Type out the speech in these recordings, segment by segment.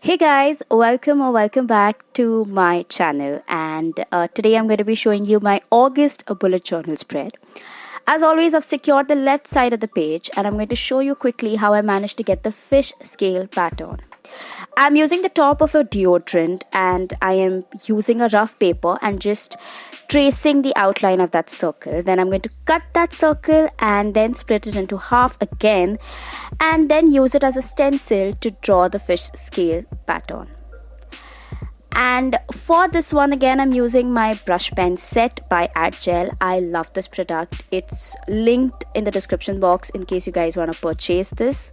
Hey guys, welcome back to my channel. And today I'm going to be showing you my August bullet journal spread. As always, I've secured the left side of the page and I'm going to show you quickly how I managed to get the fish scale pattern. I'm using the top of a deodorant and I am using a rough paper and just tracing the outline of that circle. Then I'm going to cut that circle and then split it into half again and then use it as a stencil to draw the fish scale pattern. And for this one again, I'm using my brush pen set by Gel. I love this product. It's linked in the description box in case you guys want to purchase this.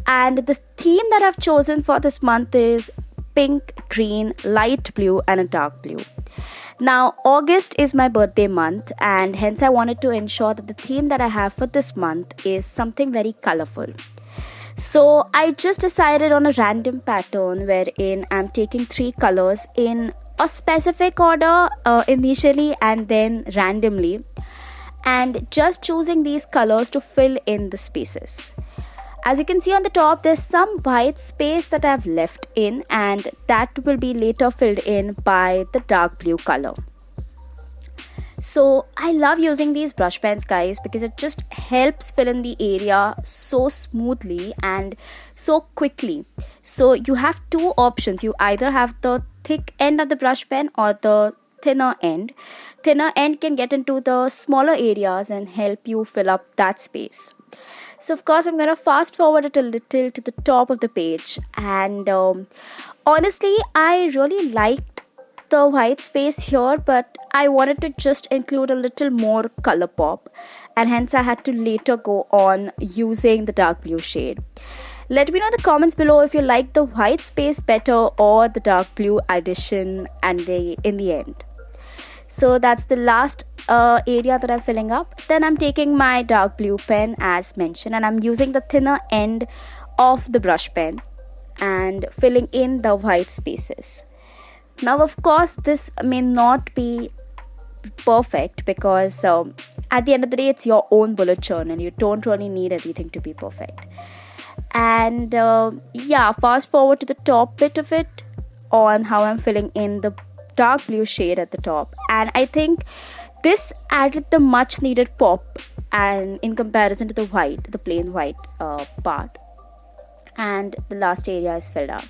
And the theme that I've chosen for this month is pink, green, light blue and a dark blue. Now, August is my birthday month and hence I wanted to ensure that the theme that I have for this month is something very colorful. So I just decided on a random pattern wherein I'm taking 3 colors in a specific order initially and then randomly, and just choosing these colors to fill in the spaces. As you can see on the top, there's some white space that I've left in and that will be later filled in by the dark blue color. So I love using these brush pens, guys, because it just helps fill in the area so smoothly and so quickly. So you have 2 options. You either have the thick end of the brush pen or the thinner end. Thinner end can get into the smaller areas and help you fill up that space. So of course I'm going to fast forward it a little to the top of the page, and honestly I really liked the white space here, but I wanted to just include a little more color pop, and hence I had to later go on using the dark blue shade. Let me know in the comments below if you like the white space better or the dark blue addition and in the end. So that's the last area that I'm filling up. Then I'm taking my dark blue pen as mentioned and I'm using the thinner end of the brush pen and filling in the white spaces. Now of course this may not be perfect because at the end of the day it's your own bullet journal. You don't really need everything to be perfect. And fast forward to the top bit of it on how I'm filling in the dark blue shade at the top, and I think this added the much needed pop and in comparison to the plain white part, and the last area is filled up.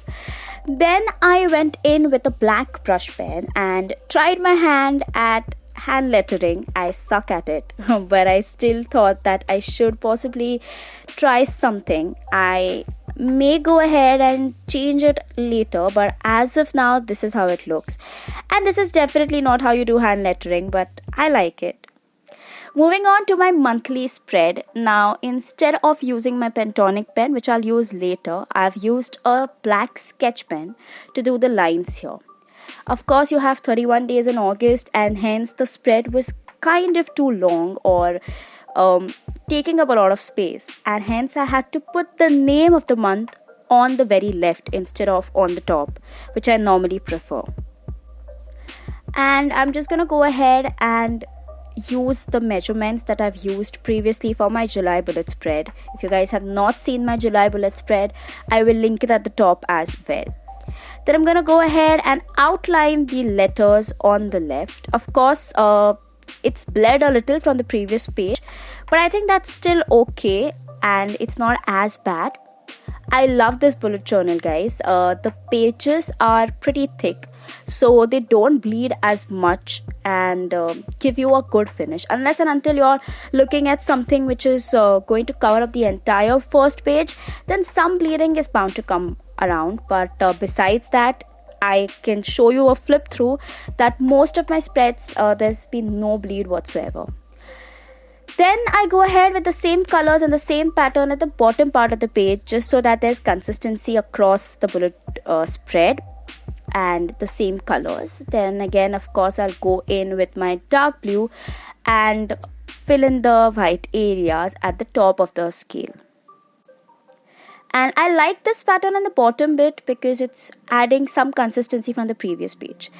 Then I went in with a black brush pen and tried my hand at hand lettering. I suck at it but I still thought that I should possibly try something. I may go ahead and change it later, but as of now this is how it looks, and this is definitely not how you do hand lettering, but I like it. Moving on to my monthly spread. Now instead of using my Pentonic pen, which I'll use later, I've used a black sketch pen to do the lines here. Of course you have 31 days in August and hence the spread was kind of too long or taking up a lot of space, and hence I had to put the name of the month on the very left instead of on the top, which I normally prefer. And I'm just gonna go ahead and use the measurements that I've used previously for my July bullet spread. If you guys have not seen my July bullet spread, I will link it at the top as well. Then I'm gonna go ahead and outline the letters on the left. Of course it's blurred a little from the previous page, but I think that's still okay and it's not as bad. I love this bullet journal, guys. The pages are pretty thick so they don't bleed as much and give you a good finish, unless and until you're looking at something which is going to cover up the entire first page. Then some bleeding is bound to come around, but besides that I can show you a flip through that most of my spreads there's been no bleed whatsoever. Then I go ahead with the same colors and the same pattern at the bottom part of the page, just so that there's consistency across the bullet spread and the same colors. Then again, of course, I'll go in with my dark blue and fill in the white areas at the top of the scale. And I like this pattern on the bottom bit because it's adding some consistency from the previous page.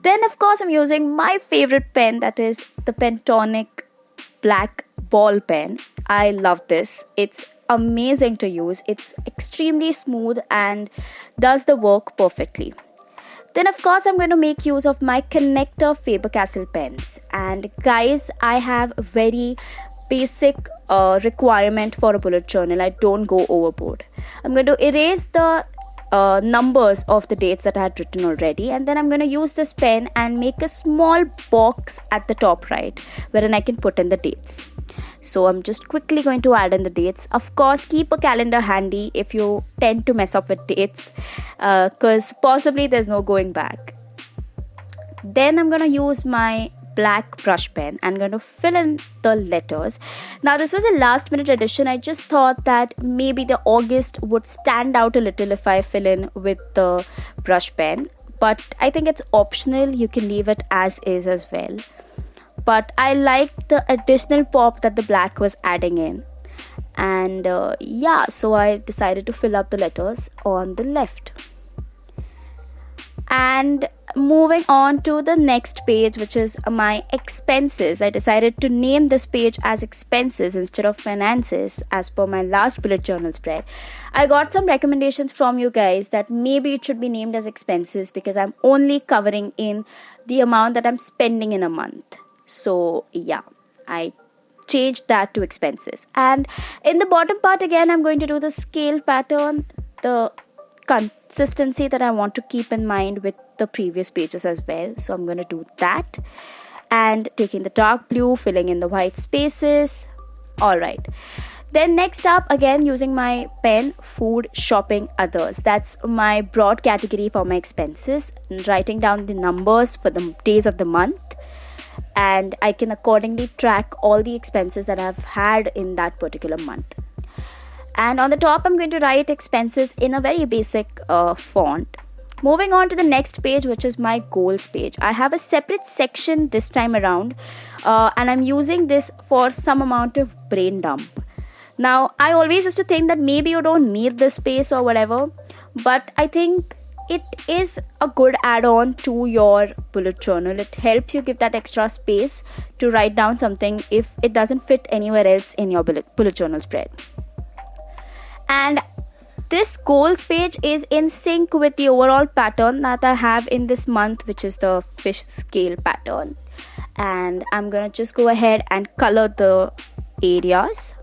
Then of course I'm using my favorite pen, that is the Pentonic black ball pen. I love this. It's amazing to use. It's extremely smooth and does the work perfectly. Then of course I'm going to make use of my connector Faber-Castell pens. And guys, I have a very basic requirement for a bullet journal. I don't go overboard. I'm going to erase the numbers of the dates that I had written already, and then I'm going to use this pen and make a small box at the top right wherein I can put in the dates. So I'm just quickly going to add in the dates. Of course, keep a calendar handy if you tend to mess up with dates, because possibly there's no going back. Then I'm going to use my black brush pen. I'm going to fill in the letters. Now this was a last minute addition. I just thought that maybe the August would stand out a little if I fill in with the brush pen, but I think it's optional. You can leave it as is as well. But I liked the additional pop that the black was adding in. And so I decided to fill up the letters on the left. And moving on to the next page, which is my expenses. I decided to name this page as expenses instead of finances as per my last bullet journal spread. I got some recommendations from you guys that maybe it should be named as expenses because I'm only covering in the amount that I'm spending in a month. So yeah, I changed that to expenses. And in the bottom part again, I'm going to do the scale pattern, the consistency that I want to keep in mind with the previous pages as well. So I'm going to do that, and taking the dark blue, filling in the white spaces. All right. Then next up, again using my pen, food, shopping, others. That's my broad category for my expenses, writing down the numbers for the days of the month, and I can accordingly track all the expenses that I've had in that particular month. And on the top, I'm going to write expenses in a very basic font. Moving on to the next page, which is my goals page. I have a separate section this time around, and I'm using this for some amount of brain dump. Now, I always used to think that maybe you don't need this space or whatever, but I think it is a good add-on to your bullet journal. It helps you give that extra space to write down something if it doesn't fit anywhere else in your bullet journal spread. And this goals page is in sync with the overall pattern that I have in this month, which is the fish scale pattern. And I'm going to just go ahead and color the areas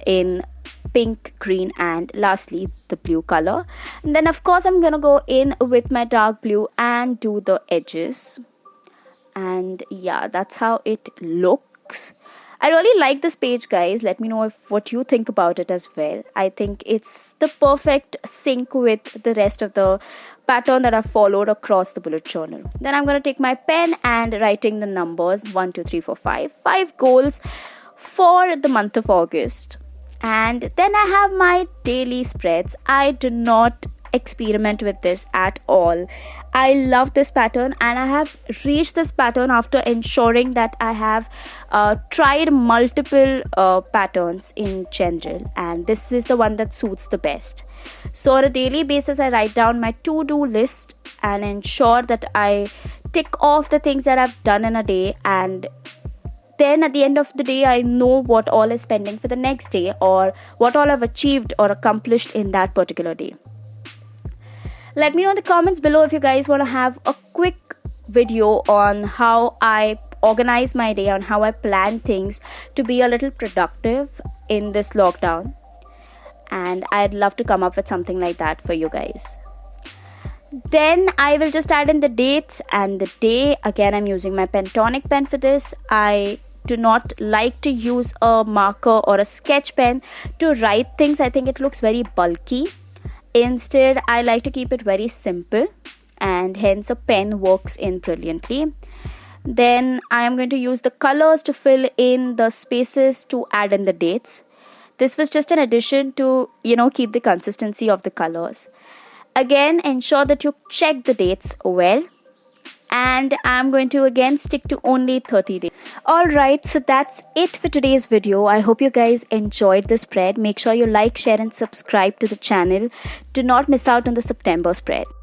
in pink, green, and lastly the blue color. And then of course I'm going to go in with my dark blue and do the edges. And yeah, that's how it looks. I really like this page, guys. Let me know what you think about it as well. I think it's the perfect sync with the rest of the pattern that I've followed across the bullet journal. Then I'm going to take my pen and writing the numbers 1, 2, 3, 4, 5. 5 goals for the month of August. And then I have my daily spreads. I do not experiment with this at all. I love this pattern, and I have reached this pattern after ensuring that I have tried multiple patterns in general, and this is the one that suits the best. So on a daily basis, I write down my to-do list and ensure that I tick off the things that I've done in a day, and then at the end of the day, I know what all is pending for the next day or what all I've achieved or accomplished in that particular day. Let me know in the comments below if you guys want to have a quick video on how I organize my day, on how I plan things to be a little productive in this lockdown. And I'd love to come up with something like that for you guys. Then I will just add in the dates and the day. Again, I'm using my Pentonic pen for this. I do not like to use a marker or a sketch pen to write things. I think it looks very bulky. Instead, I like to keep it very simple, and hence a pen works in brilliantly. Then I am going to use the colors to fill in the spaces to add in the dates. This was just an addition to, keep the consistency of the colors. Again, ensure that you check the dates well. And I'm going to again stick to only 30 days. Alright, so that's it for today's video. I hope you guys enjoyed the spread. Make sure you like, share and subscribe to the channel. Do not miss out on the September spread.